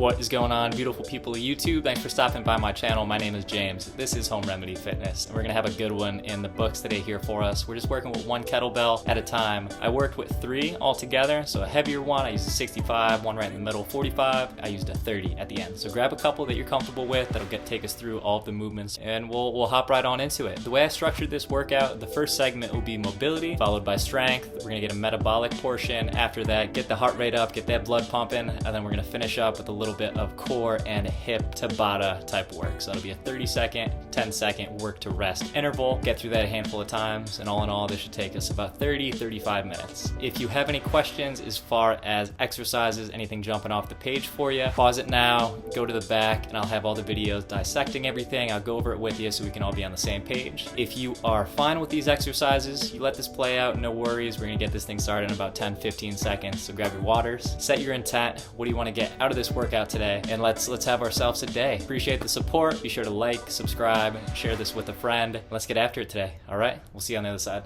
What is going on, beautiful people of YouTube? Thanks for stopping by my channel. My name is James. This is Home Remedy Fitness, and we're gonna have a good one in the books today here for us. We're just working with one kettlebell at a time. I worked with 3 altogether, so a heavier one, I used a 65, one right in the middle, 45. I used a 30 at the end. So grab a couple that you're comfortable with that'll take us through all of the movements, and we'll hop right on into it. The way I structured this workout, the first segment will be mobility, followed by strength. We're gonna get a metabolic portion. After that, get the heart rate up, get that blood pumping, and then we're gonna finish up with a little bit of core and hip TABATA type work. So it'll be a 30-second, 10-second work to rest interval. Get through that a handful of times, and all in all, this should take us about 30-35 minutes. If you have any questions as far as exercises, anything jumping off the page for you, pause it now, go to the back, and I'll have all the videos dissecting everything. I'll go over it with you so we can all be on the same page. If you are fine with these exercises, you let this play out, no worries. We're gonna get this thing started in about 10-15 seconds. So grab your waters, set your intent. What do you want to get out of this workout today? And let's have ourselves a day. Appreciate the support. Be sure to like, subscribe, share this with a friend. Let's get after it today. All right, we'll see you on the other side.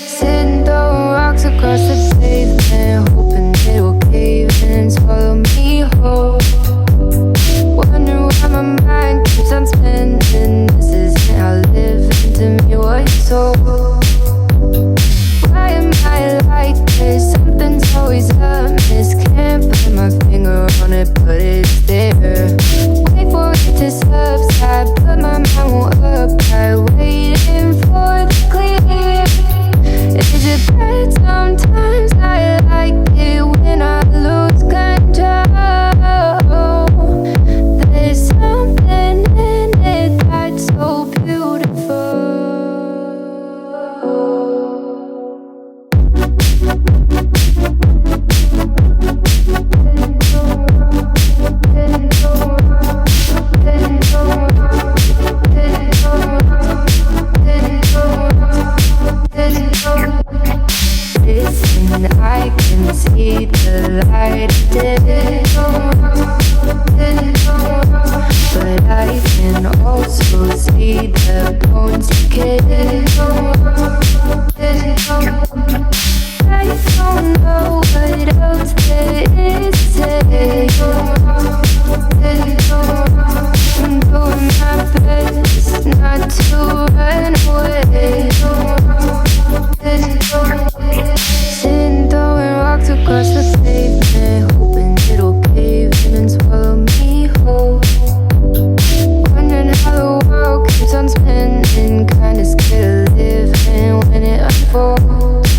Sitting throwing rocks across the pavement, hoping it'll cave and swallow me whole. Wondering why my mind keeps on spinning. This isn't how living to me was told. Why am I like this? Something's always amiss. Can't put my finger on it, but it's there. Wait for it to subside, but my mind won't apply. Waiting for the clear. Is it bad sometimes? I like it when I lose control. There's something in it that's so beautiful. Listen, I can see the light but I can also see the bones decay. I don't know what else there is to say. I'm doing my best not to run away. Sitting throwing rocks across the pavement, hoping it'll cave in and swallow me whole. Wondering how the world keeps on spinning, kinda scared of living when it unfolds.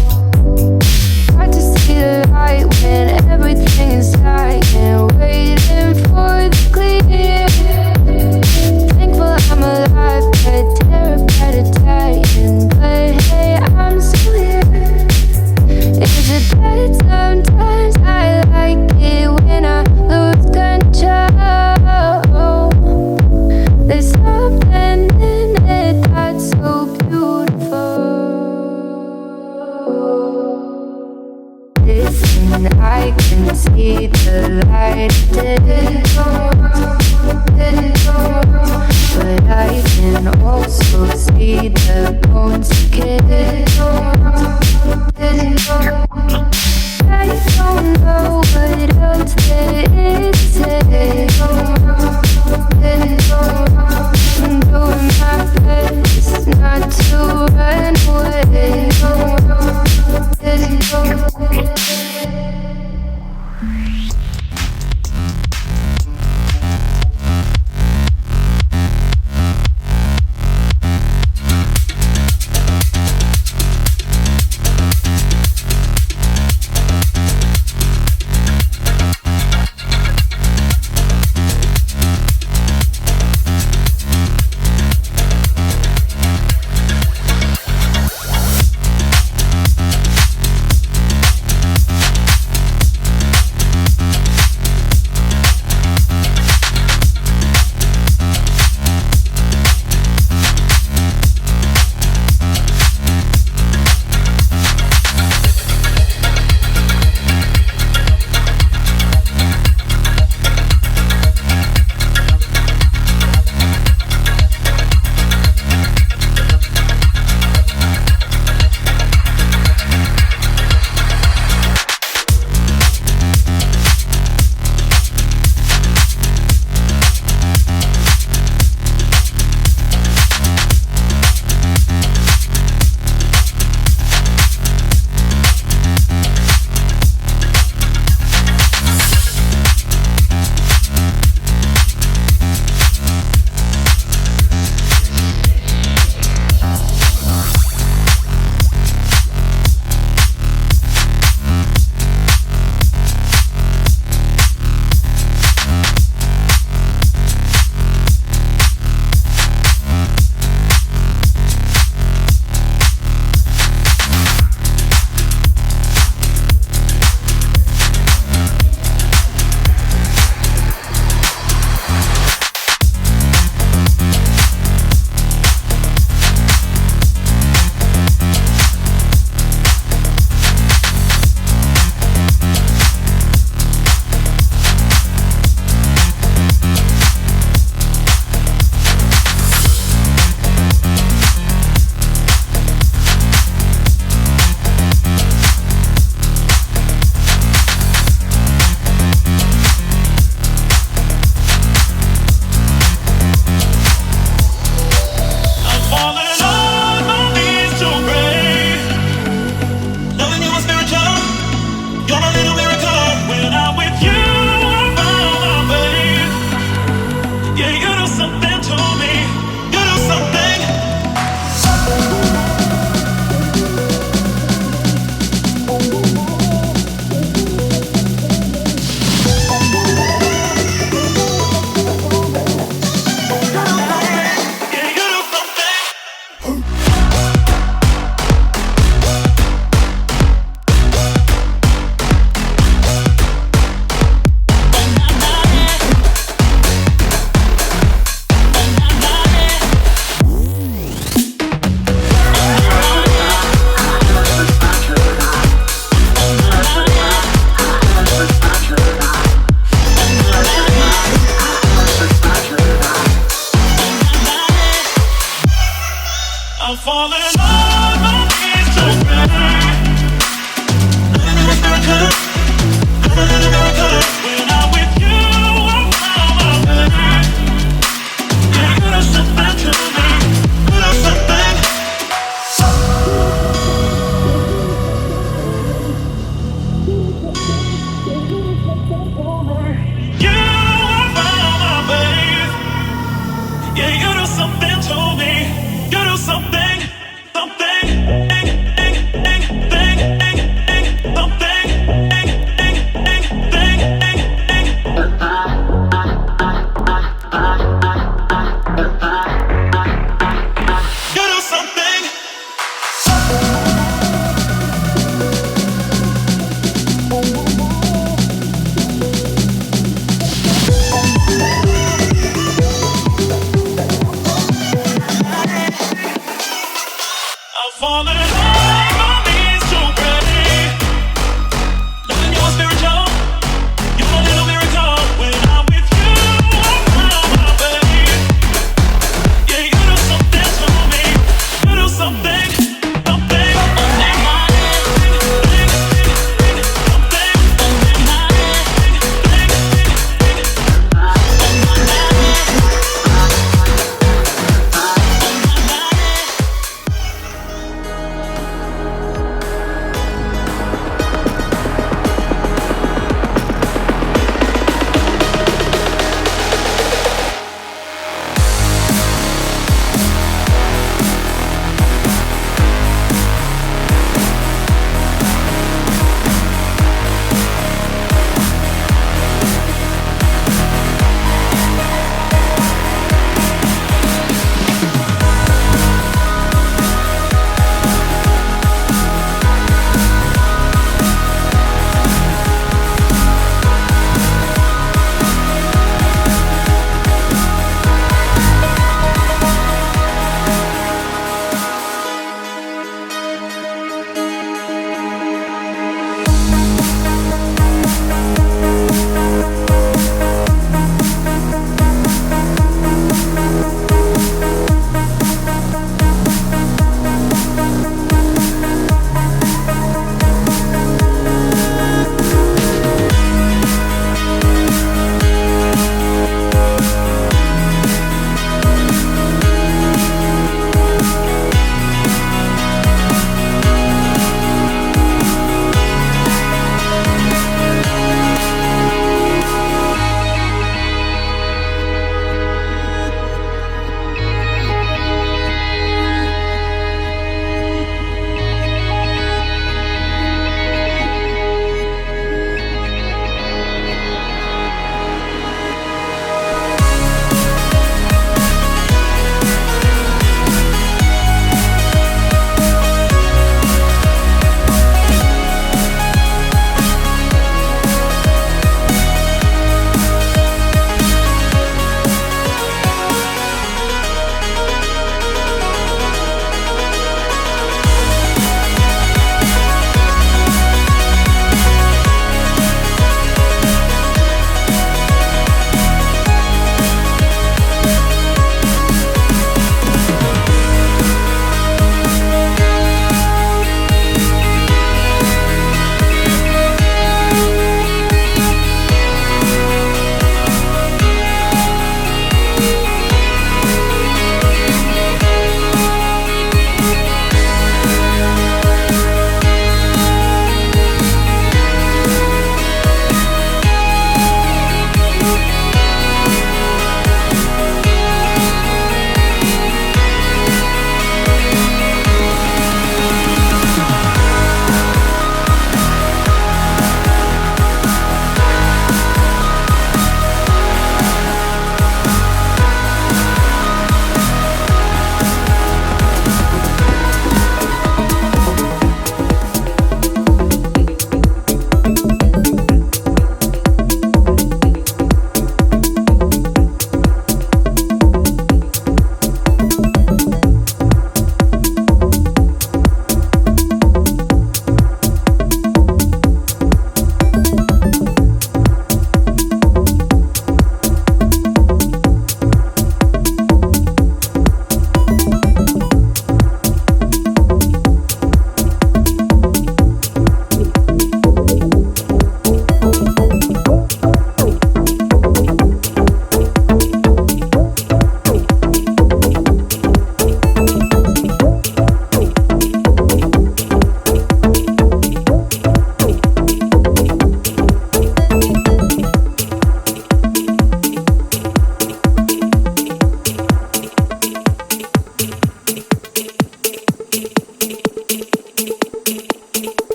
Hard to see the light when everything is silent, waiting for the clear. Thankful I'm alive, but terrified of dying. But hey, I'm still here. Is it bad sometimes? I like it when I lose control. There's something in it that's so beautiful. Listen, I can see the light but I can also see the bones decay. I don't know what else there is to say. I'm doing my best not to run away.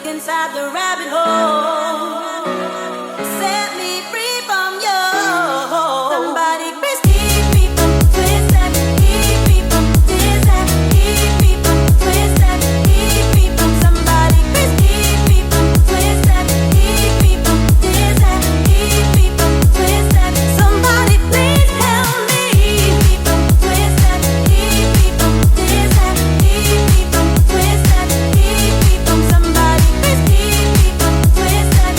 stuck inside the rabbit hole. Set me free from you. Somebody please keep me from twisted. Keep me from twisted. Keep me from twisted. Keep me from somebody. Please keep me from twisted. Keep me from twisted. Keep me from twisted. Somebody please help me. Keep me from twisted. Keep me from twisted. Keep me from twisted. Keep me from somebody. Please keep me from twisted.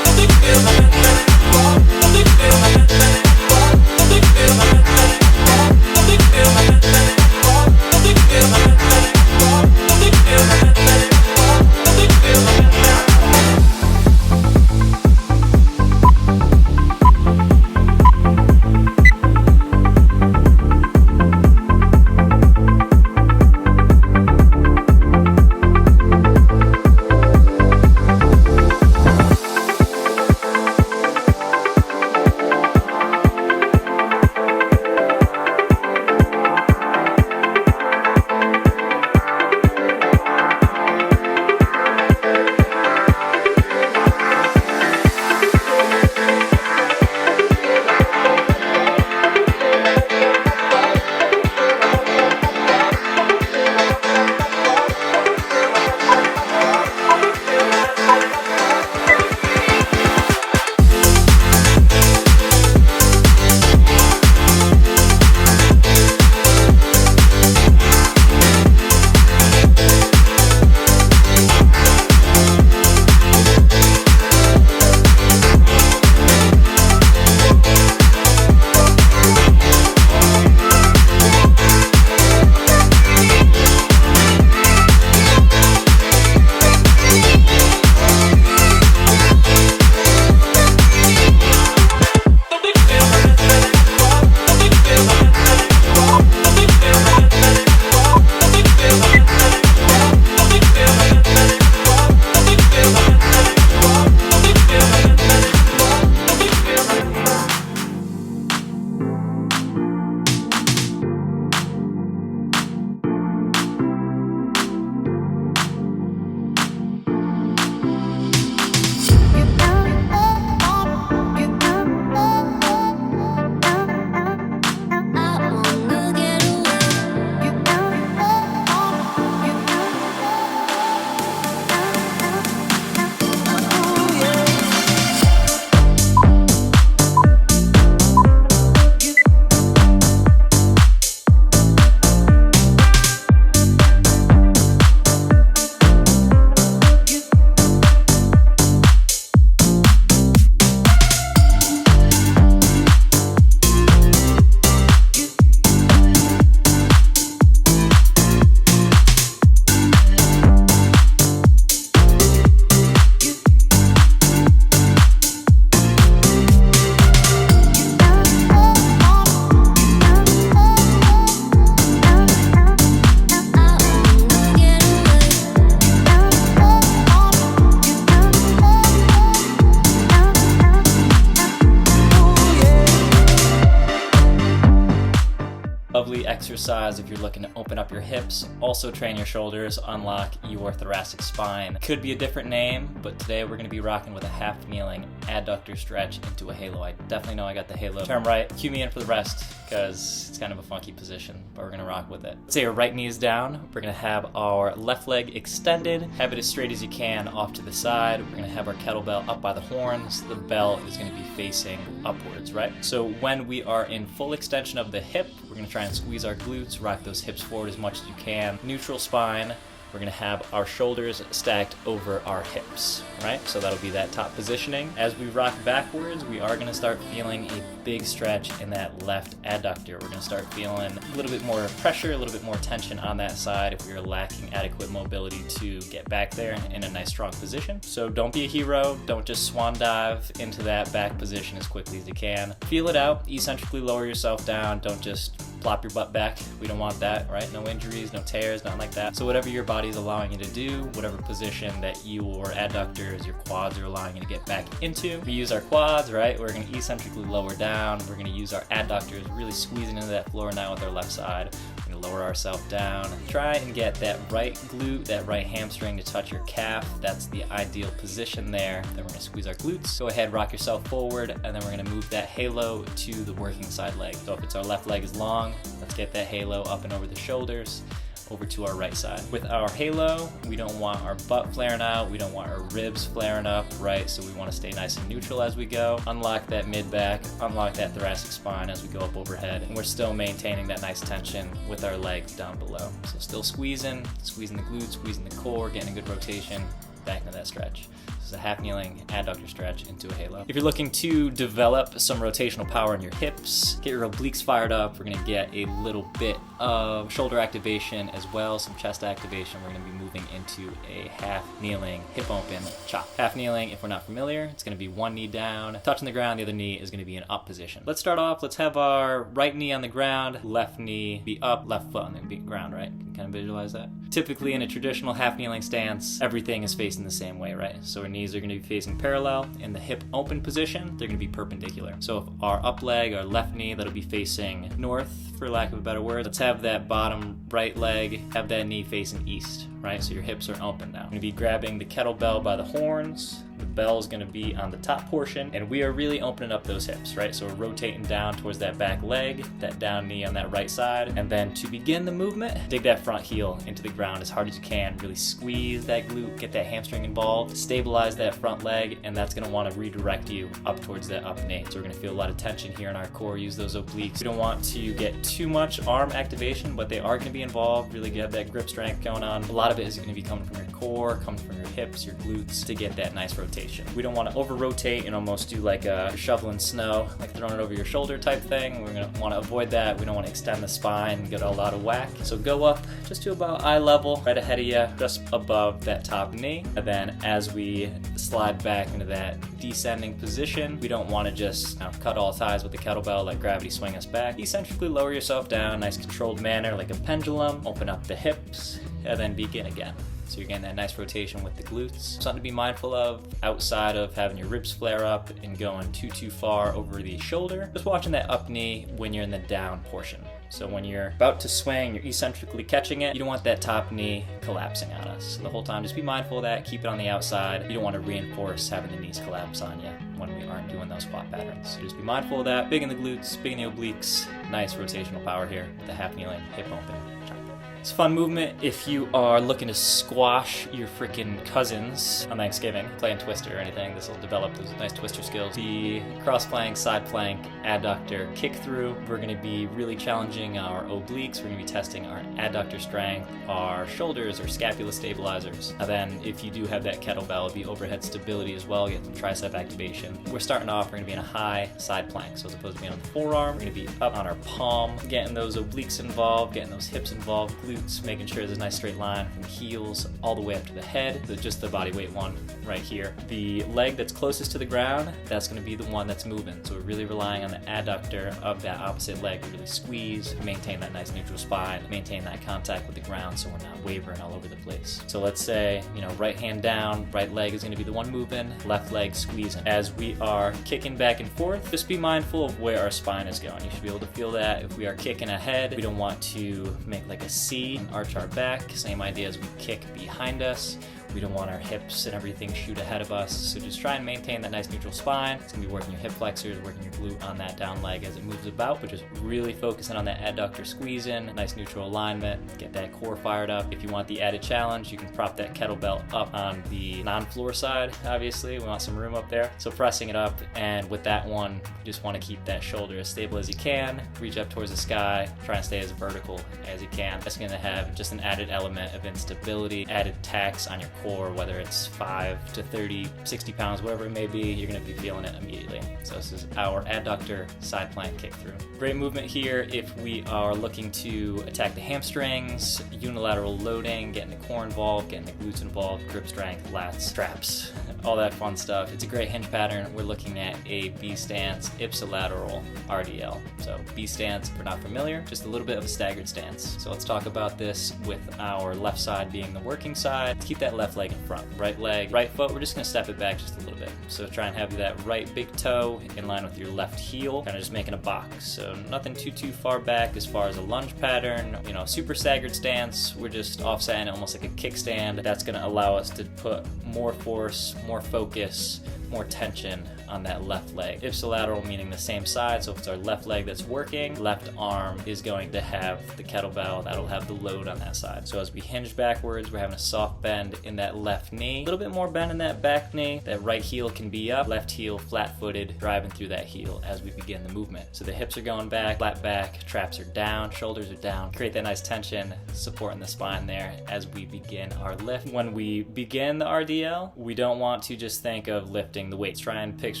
exercise if you're looking to open up your hips, also train your shoulders, unlock your thoracic spine. Could be a different name, but today we're going to be rocking with a half kneeling adductor stretch into a halo. I definitely know I got the halo term right. Cue me in for the rest because it's kind of a funky position, but we're going to rock with it. Let's say our right knee is down. We're going to have our left leg extended. Have it as straight as you can off to the side. We're going to have our kettlebell up by the horns. The bell is going to be facing upwards, right? So when we are in full extension of the hip, we're going to try and squeeze our glutes, rock those hips forward as much as you can. Neutral spine. We're going to have our shoulders stacked over our hips, right? So that'll be that top positioning. As we rock backwards, we are going to start feeling a big stretch in that left adductor. We're going to start feeling a little bit more pressure, a little bit more tension on that side if we are lacking adequate mobility to get back there in a nice strong position. So don't be a hero. Don't just swan dive into that back position as quickly as you can. Feel it out. Eccentrically lower yourself down. Don't just plop your butt back. We don't want that, right? No injuries, no tears, nothing like that. So whatever your body's allowing you to do, whatever position that your adductors, your quads are allowing you to get back into. We use our quads, right? We're going to eccentrically lower down. We're going to use our adductors, really squeezing into that floor now with our left side. We're going to lower ourselves down. Try and get that right glute, that right hamstring to touch your calf. That's the ideal position there. Then we're going to squeeze our glutes. Go ahead, rock yourself forward, and then we're going to move that halo to the working side leg. So if it's our left leg is long, let's get that halo up and over the shoulders, over to our right side. With our halo, we don't want our butt flaring out, we don't want our ribs flaring up, right? So we want to stay nice and neutral as we go. Unlock that mid-back, unlock that thoracic spine as we go up overhead. And we're still maintaining that nice tension with our legs down below. So still squeezing the glutes, squeezing the core, getting a good rotation, back into that stretch. A half kneeling adductor stretch into a halo. If you're looking to develop some rotational power in your hips, get your obliques fired up, we're going to get a little bit of shoulder activation as well, some chest activation. We're going to be moving into a half kneeling hip open chop. Half kneeling, if we're not familiar, it's going to be one knee down, touching the ground, the other knee is going to be in up position. Let's start off, let's have our right knee on the ground, left knee be up, left foot on the ground, right? You can kind of visualize that. Typically in a traditional half kneeling stance, everything is facing the same way, right? So our knees are going to be facing parallel. In the hip open position, they're going to be perpendicular. So if our up leg, our left knee, that'll be facing north, for lack of a better word. Let's have that bottom right leg, have that knee facing east, right? So your hips are open now. We're going to be grabbing the kettlebell by the horns. The bell is going to be on the top portion, and we are really opening up those hips, right? So we're rotating down towards that back leg, that down knee on that right side, and then to begin the movement, dig that front heel into the ground as hard as you can. Really squeeze that glute, get that hamstring involved, stabilize that front leg, and that's going to want to redirect you up towards that up knee. So we're going to feel a lot of tension here in our core. Use those obliques. We don't want to get too much arm activation, but they are going to be involved. Really get that grip strength going on. A lot of it is going to be coming from your core, coming from your hips, your glutes to get that nice rotation. We don't want to over rotate and almost do like a shoveling snow, like throwing it over your shoulder type thing. We're going to want to avoid that. We don't want to extend the spine and get all out of whack. So go up just to about eye level, right ahead of you, just above that top knee. And then as we slide back into that descending position, we don't want to just cut all ties with the kettlebell, let gravity swing us back. Eccentrically lower yourself down, nice controlled manner like a pendulum. Open up the hips and then begin again. So you're getting that nice rotation with the glutes. Something to be mindful of outside of having your ribs flare up and going too far over the shoulder. Just watching that up knee when you're in the down portion. So when you're about to swing, you're eccentrically catching it. You don't want that top knee collapsing on us. So the whole time, just be mindful of that. Keep it on the outside. You don't want to reinforce having the knees collapse on you when we aren't doing those squat patterns. So just be mindful of that. Big in the glutes, big in the obliques. Nice rotational power here with the half kneeling, hip open, chop. It's a fun movement if you are looking to squash your freaking cousins on Thanksgiving, playing Twister or anything. This will develop those nice Twister skills. The cross plank, side plank, adductor, kick through. We're going to be really challenging our obliques. We're going to be testing our adductor strength, our shoulders, our scapula stabilizers. And then if you do have that kettlebell, it'll be overhead stability as well. Get some tricep activation. We're starting off, we're going to be in a high side plank. So as opposed to being on the forearm, we're going to be up on our palm, getting those obliques involved, getting those hips involved, glutes, making sure there's a nice straight line from the heels all the way up to the head. So just the body weight one right here. The leg that's closest to the ground, that's going to be the one that's moving. So we're really relying on the adductor of that opposite leg to really squeeze, maintain that nice neutral spine, maintain that contact with the ground so we're not wavering all over the place. So let's say, right hand down, right leg is going to be the one moving, left leg squeezing. As we are kicking back and forth, just be mindful of where our spine is going. You should be able to feel that. If we are kicking ahead, we don't want to make like a C and arch our back. Same idea as we kick behind us. We don't want our hips and everything shoot ahead of us. So just try and maintain that nice neutral spine. It's gonna be working your hip flexors, working your glute on that down leg as it moves about, but just really focusing on that adductor squeeze in, nice neutral alignment, get that core fired up. If you want the added challenge, you can prop that kettlebell up on the non-floor side, obviously. We want some room up there. So pressing it up, and with that one, you just wanna keep that shoulder as stable as you can, reach up towards the sky, try and stay as vertical as you can. That's gonna have just an added element of instability, added tax on your core, whether it's 5 to 30, 60 pounds, whatever it may be, you're gonna be feeling it immediately. So this is our adductor side plank kick through. Great movement here if we are looking to attack the hamstrings, unilateral loading, getting the core involved, getting the glutes involved, grip strength, lats, traps, all that fun stuff. It's a great hinge pattern. We're looking at a B stance, ipsilateral RDL. So B stance, if we're not familiar, just a little bit of a staggered stance. So let's talk about this with our left side being the working side. Let's keep that left leg in front. Right leg, right foot, we're just gonna step it back just a little bit. So try and have that right big toe in line with your left heel, kind of just making a box. So nothing too far back as far as a lunge pattern, super staggered stance. We're just offsetting it almost like a kickstand. That's gonna allow us to put more force, more focus, more tension on that left leg. Ipsilateral meaning the same side, so if it's our left leg that's working, left arm is going to have the kettlebell, that'll have the load on that side. So as we hinge backwards, we're having a soft bend in that left knee, a little bit more bend in that back knee, that right heel can be up, left heel flat-footed, driving through that heel as we begin the movement. So the hips are going back, flat back, traps are down, shoulders are down, create that nice tension, supporting the spine there as we begin our lift. When we begin the RDL, we don't want to just think of lifting the weights. Try and picture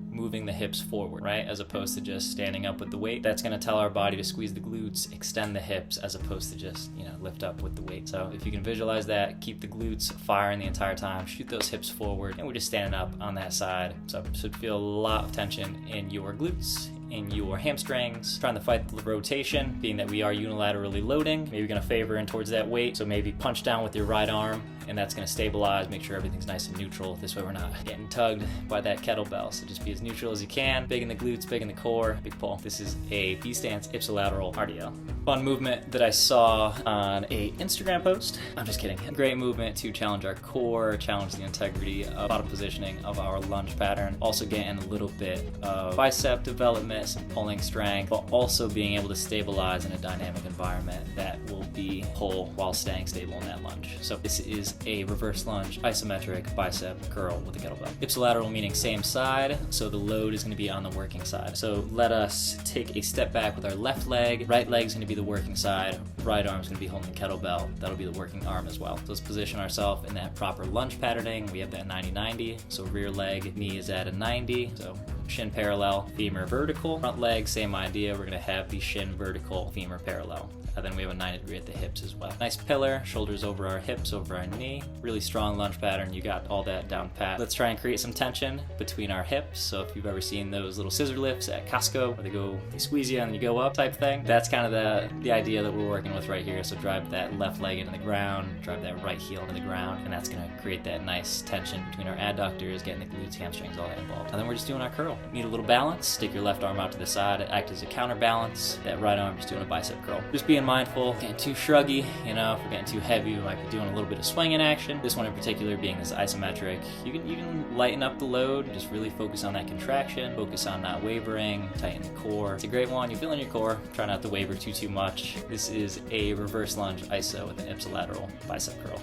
moving the hips forward, right? As opposed to just standing up with the weight. That's gonna tell our body to squeeze the glutes, extend the hips, as opposed to just, lift up with the weight. So if you can visualize that, keep the glutes firing the entire time, shoot those hips forward, and we're just standing up on that side. So it should feel a lot of tension in your glutes, in your hamstrings, trying to fight the rotation, being that we are unilaterally loading. Maybe you're gonna favor in towards that weight, so maybe punch down with your right arm, and that's gonna stabilize, make sure everything's nice and neutral. This way we're not getting tugged by that kettlebell. So just be as neutral as you can, big in the glutes, big in the core, big pull. This is a B stance ipsilateral RDL. Fun movement that I saw on a Instagram post. I'm just kidding. Great movement to challenge our core, challenge the integrity of bottom positioning of our lunge pattern. Also getting a little bit of bicep development, some pulling strength, but also being able to stabilize in a dynamic environment that will be pull while staying stable in that lunge. So this is a reverse lunge, isometric bicep curl with a kettlebell. Ipsilateral meaning same side, so the load is going to be on the working side. So let us take a step back with our left leg. Right leg is going to be the working side, right arm is going to be holding the kettlebell. That'll be the working arm as well. So let's position ourselves in that proper lunge patterning. We have that 90-90, so rear leg, knee is at a 90, so shin parallel, femur vertical. Front leg, same idea. We're gonna have the shin vertical, femur parallel. And then we have a 90 degree at the hips as well. Nice pillar, shoulders over our hips, over our knee. Really strong lunge pattern. You got all that down pat. Let's try and create some tension between our hips. So if you've ever seen those little scissor lifts at Costco, where they squeeze you and you go up type thing, that's kind of the idea that we're working with right here. So drive that left leg into the ground, drive that right heel into the ground, and that's gonna create that nice tension between our adductors, getting the glutes, hamstrings, all that involved. And then we're just doing our curl. Need a little balance, stick your left arm out to the side, act as a counterbalance. That right arm just doing a bicep curl. Just being mindful, getting too shruggy, if we're getting too heavy, we might be doing a little bit of swinging action. This one in particular being this isometric, you can lighten up the load, just really focus on that contraction, focus on not wavering, tighten the core. It's a great one, you feel in your core, try not to waver too much. This is a reverse lunge iso with an ipsilateral bicep curl.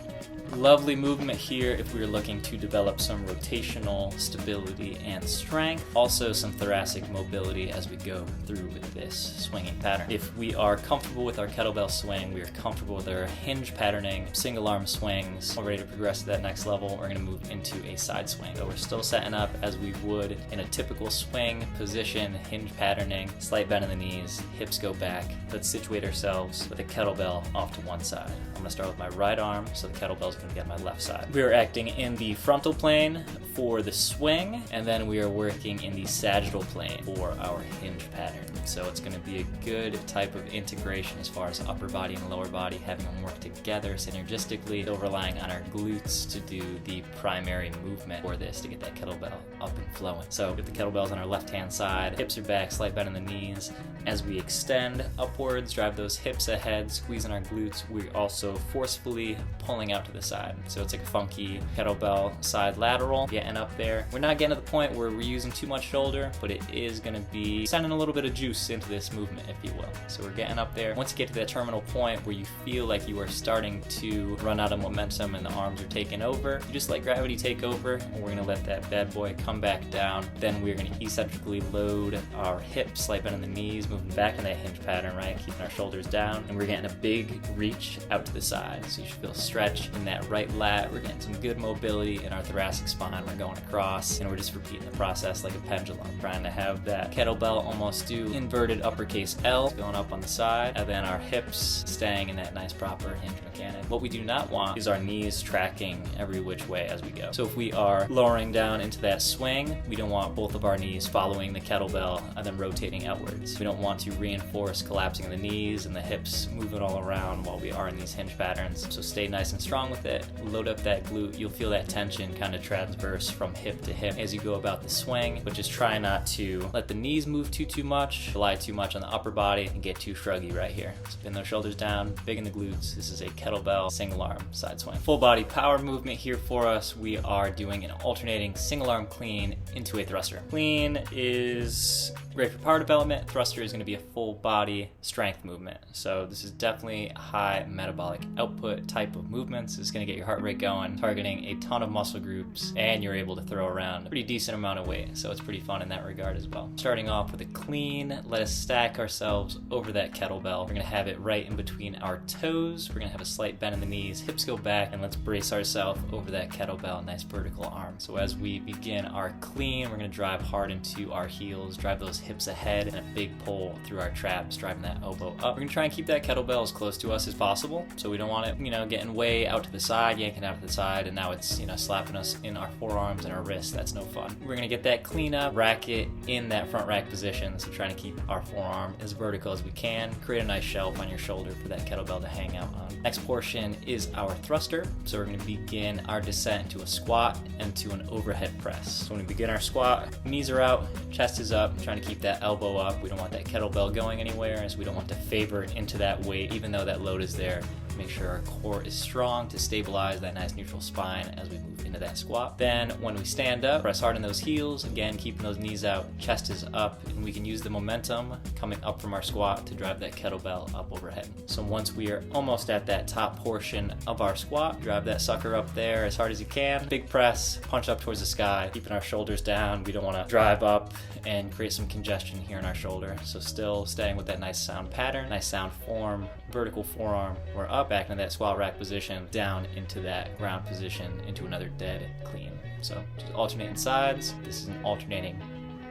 Lovely movement here if we are looking to develop some rotational stability and strength. Also some thoracic mobility as we go through with this swinging pattern. If we are comfortable with our kettlebell swing, we are comfortable with our hinge patterning, single arm swings, we're ready to progress to that next level, we're gonna move into a side swing. So we're still setting up as we would in a typical swing position, hinge patterning, slight bend in the knees, hips go back. Let's situate ourselves with a kettlebell off to one side. I'm gonna start with my right arm, so the kettlebell is gonna be on my left side. We are acting in the frontal plane for the swing, and then we are working in the sagittal plane for our hinge pattern. So it's gonna be a good type of integration as far as upper body and lower body, having them work together synergistically, still relying on our glutes to do the primary movement for this to get that kettlebell up and flowing. So get the kettlebells on our left-hand side, hips are back, slight bend in the knees. As we extend upwards, drive those hips ahead, squeezing our glutes, we're also forcefully pulling out to the side. So it's like a funky kettlebell side lateral, getting up there. We're not getting to the point where we're using too much shoulder, but it is gonna be sending a little bit of juice into this movement, if you will. So we're getting up there. Once you get to that terminal point where you feel like you are starting to run out of momentum and the arms are taking over, you just let gravity take over, and we're gonna let that bad boy come back down. Then we're gonna eccentrically load our hips, slight bend in the knees, moving back in that hinge pattern, right? Keeping our shoulders down, and we're getting a big reach out to the side. So you should feel stretch in that right lat. We're getting some good mobility in our thoracic spine. We're going across, and we're just repeating the process like a pendulum, trying to have that kettlebell almost do inverted uppercase L, going up on the side, and then our hips staying in that nice proper hinge mechanic. What we do not want is our knees tracking every which way as we go. So if we are lowering down into that swing, we don't want both of our knees following the kettlebell and then rotating outwards. We don't want to reinforce collapsing in the knees and the hips moving all around while we are in these hinge patterns. So stay nice and strong with it. Load up that glute. You'll feel that tension kind of transverse from hip to hip as you go about the swing, but just try not to let the knees move too much, rely too much on the upper body, and get too shruggy right here. So pin those shoulders down, big in the glutes. This is a kettlebell single arm side swing. Full body power movement here for us. We are doing an alternating single arm clean into a thruster. Clean is great for power development. Thruster is going to be a full body strength movement. So this is definitely high metabolic output type of movements. It's going to get your heart rate going, targeting a ton of muscle groups, and you're able to throw around a pretty decent amount of weight. So it's pretty fun in that regard as well. Starting off with a clean, let us stack ourselves over that kettlebell. We're going to have it right in between our toes. We're going to have a slight bend in the knees, hips go back, and let's brace ourselves over that kettlebell, nice vertical arm. So as we begin our clean, we're going to drive hard into our heels, drive those hips ahead, and a big pull through our traps, driving that elbow up. We're going to try and keep that kettlebell as close to us as possible. So we don't want it, getting way out to the side, yanking out to the side, and now it's, slapping us in our forearms and our wrists. That's no fun. We're going to get that clean up, rack it in that front rack position. So trying to keep our forearm as vertical as we can. Create a nice shelf on your shoulder for that kettlebell to hang out on. Next portion is our thruster. So we're going to begin our descent into a squat and to an overhead press. So when we begin our squat, knees are out, chest is up, trying to keep that elbow up. We don't want that kettlebell going anywhere, as we don't want to favor it into that weight, even though that load is there. Make sure our core is strong to stabilize that nice neutral spine as we move into that squat. Then when we stand up, press hard in those heels, again keeping those knees out, chest is up, and we can use the momentum coming up from our squat to drive that kettlebell up overhead. So once we are almost at that top portion of our squat, drive that sucker up there as hard as you can. Big press, punch up towards the sky, keeping our shoulders down. We don't want to drive up and create some congestion here in our shoulder. So still staying with that nice sound pattern, nice sound form, vertical forearm. We're up, back into that squat rack position, down into that ground position, into another dead clean. So just alternating sides. This is an alternating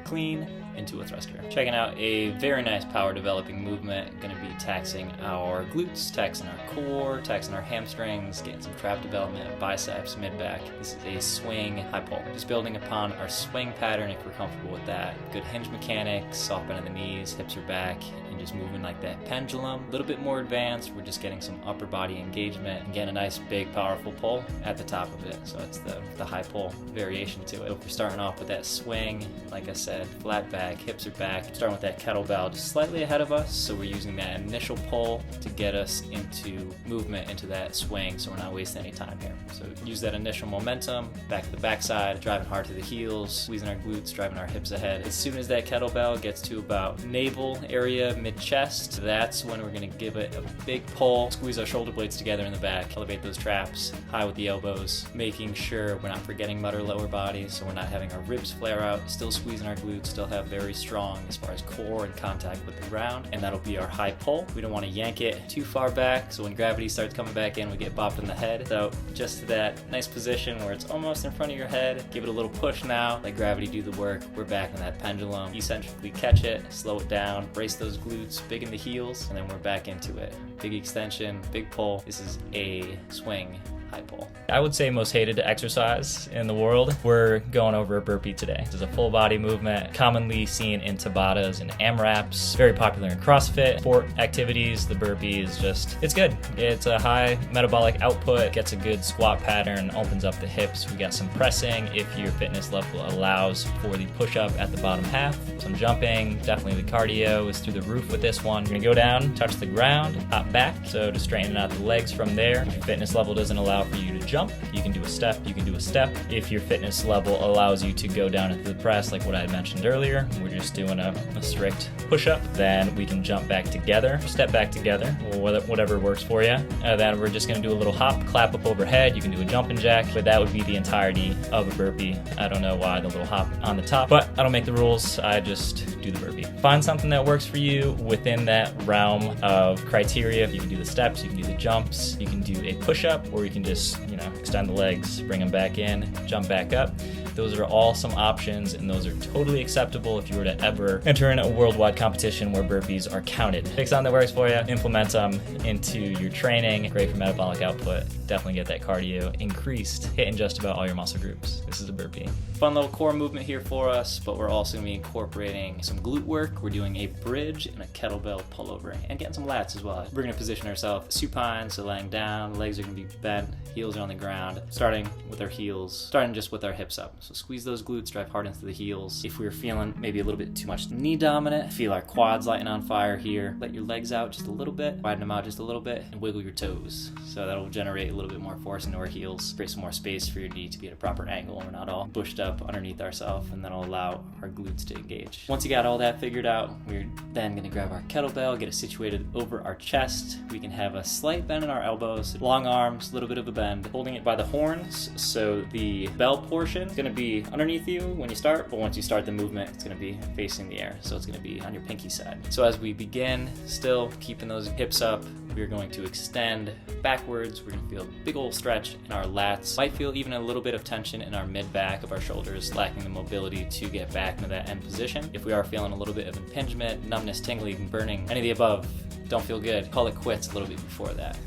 clean into a thruster. Checking out a very nice power developing movement. Going to be taxing our glutes, taxing our core, taxing our hamstrings, getting some trap development, biceps, mid-back. This is a swing high pull. Just building upon our swing pattern if we're comfortable with that. Good hinge mechanics, soft bend in the knees, hips are back, and just moving like that pendulum. A little bit more advanced, we're just getting some upper body engagement and getting a nice big powerful pull at the top of it. So it's the high pull variation to it. So if we're starting off with that swing, like I said, flat back, back, hips are back. Starting with that kettlebell just slightly ahead of us, so we're using that initial pull to get us into movement, into that swing, so we're not wasting any time here. So use that initial momentum, back to the backside, driving hard to the heels, squeezing our glutes, driving our hips ahead. As soon as that kettlebell gets to about navel area, mid-chest, that's when we're gonna give it a big pull, squeeze our shoulder blades together in the back, elevate those traps, high with the elbows, making sure we're not forgetting about our lower body, so we're not having our ribs flare out, still squeezing our glutes, still have very strong as far as core and contact with the ground, and that'll be our high pull. We don't want to yank it too far back, so when gravity starts coming back in, we get bopped in the head. So just to that nice position where it's almost in front of your head, give it a little push now, let gravity do the work. We're back in that pendulum. Eccentrically catch it, slow it down, brace those glutes, big in the heels, and then we're back into it. Big extension, big pull. This is a swing high pull. I would say most hated exercise in the world. We're going over a burpee today. This is a full body movement, commonly seen in TABATAs and AMRAPs, very popular in CrossFit. Sport activities, the burpee is just, it's good. It's a high metabolic output, gets a good squat pattern, opens up the hips. We got some pressing if your fitness level allows for the push-up at the bottom half. Some jumping, definitely the cardio is through the roof with this one. You're gonna go down, touch the ground, hop back. So to straighten out the legs from there, if your fitness level doesn't allow for you to jump, you can do a step, you can do a step. If your fitness level allows you to go down into the press, like what I had mentioned earlier, we're just doing a strict push-up, then we can jump back together, step back together, or whatever works for you. Then we're just gonna do a little hop, clap up overhead. You can do a jumping jack, but that would be the entirety of a burpee. I don't know why the little hop on the top, but I don't make the rules, I just do the burpee. Find something that works for you within that realm of criteria. You can do the steps, you can do the jumps, you can do a push-up, or you can just, extend the legs, bring them back in, jump back up. Those are all some options, and those are totally acceptable if you were to ever enter in a worldwide competition where burpees are counted. Pick something that works for you, implement them into your training. Great for metabolic output. Definitely get that cardio increased, hitting just about all your muscle groups. This is a burpee. Fun little core movement here for us, but we're also going to be incorporating some glute work. We're doing a bridge and a kettlebell pullover, and getting some lats as well. We're going to position ourselves supine, so laying down, legs are going to be bent, heels are on the ground, starting with our heels, starting just with our hips up. So squeeze those glutes, drive hard into the heels. If we're feeling maybe a little bit too much knee dominant, feel our quads lighting on fire here. Let your legs out just a little bit, widen them out just a little bit, and wiggle your toes. So that'll generate a little bit more force into our heels, create some more space for your knee to be at a proper angle. We're not all bushed up underneath ourselves, and that'll allow our glutes to engage. Once you got all that figured out, we're then gonna grab our kettlebell, get it situated over our chest. We can have a slight bend in our elbows, long arms, a little bit of a bend, holding it by the horns. So the bell portion is gonna be underneath you when you start, but once you start the movement, it's gonna be facing the air. So it's gonna be on your pinky side. So as we begin, still keeping those hips up, we're going to extend backwards. We're gonna feel a big old stretch in our lats. Might feel even a little bit of tension in our mid-back of our shoulders, lacking the mobility to get back into that end position. If we are feeling a little bit of impingement, numbness, tingling, burning, any of the above, don't feel good, call it quits a little bit before that.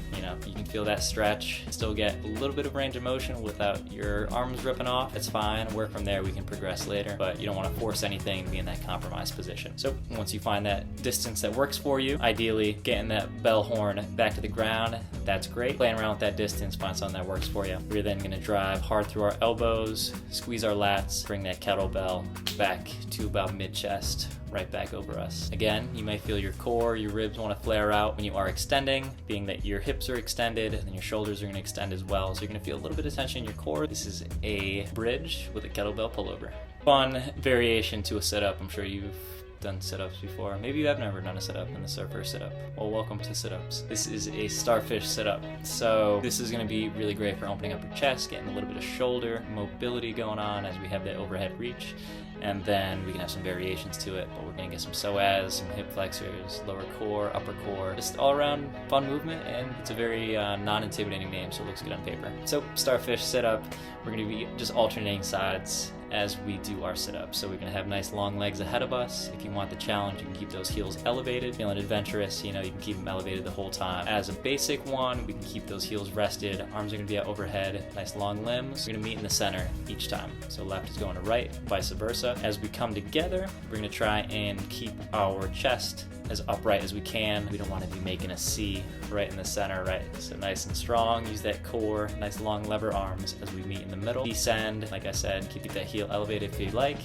You can feel that stretch, still get a little bit of range of motion without your arms ripping off. It's fine, work from there, we can progress later, but you don't want to force anything to be in that compromised position. So once you find that distance that works for you, ideally getting that bell horn back to the ground, that's great. Playing around with that distance, find something that works for you. We're then going to drive hard through our elbows, squeeze our lats, bring that kettlebell back to about mid-chest, right back over us. Again, you may feel your core, your ribs want to flare out when you are extending, being that your hips are extended and your shoulders are going to extend as well. So you're going to feel a little bit of tension in your core. This is a bridge with a kettlebell pullover. Fun variation to a sit-up. I'm sure you've done sit-ups before. Maybe you have never done a sit-up and this is our first sit-up. Well, welcome to sit-ups. This is a starfish sit-up. So this is going to be really great for opening up your chest, getting a little bit of shoulder mobility going on as we have that overhead reach. And then we can have some variations to it, but we're going to get some psoas, some hip flexors, lower core, upper core, just all around fun movement, and it's a very non-intimidating name, so it looks good on paper. So starfish sit-up, we're going to be just alternating sides as we do our sit-up. So we're going to have nice long legs ahead of us. If you want the challenge, you can keep those heels elevated. Feeling adventurous, you can keep them elevated the whole time. As a basic one, we can keep those heels rested. Arms are going to be out overhead, nice long limbs. We're going to meet in the center each time. So left is going to right, vice versa. As we come together, we're going to try and keep our chest as upright as we can. We don't want to be making a C right in the center, right? So nice and strong, use that core, nice long lever arms as we meet in the middle. Descend, like I said, keep that heel elevated if you like.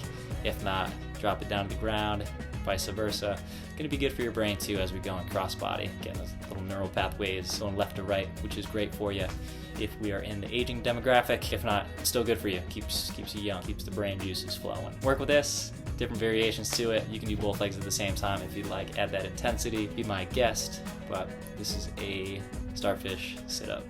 If not, drop it down to the ground, vice versa. It's gonna be good for your brain too as we go in cross body. Getting those little neural pathways going left to right, which is great for you if we are in the aging demographic. If not, it's still good for you. Keeps you young, keeps the brain juices flowing. Work with this, different variations to it. You can do both legs at the same time if you'd like. Add that intensity, be my guest. But this is a starfish sit-up.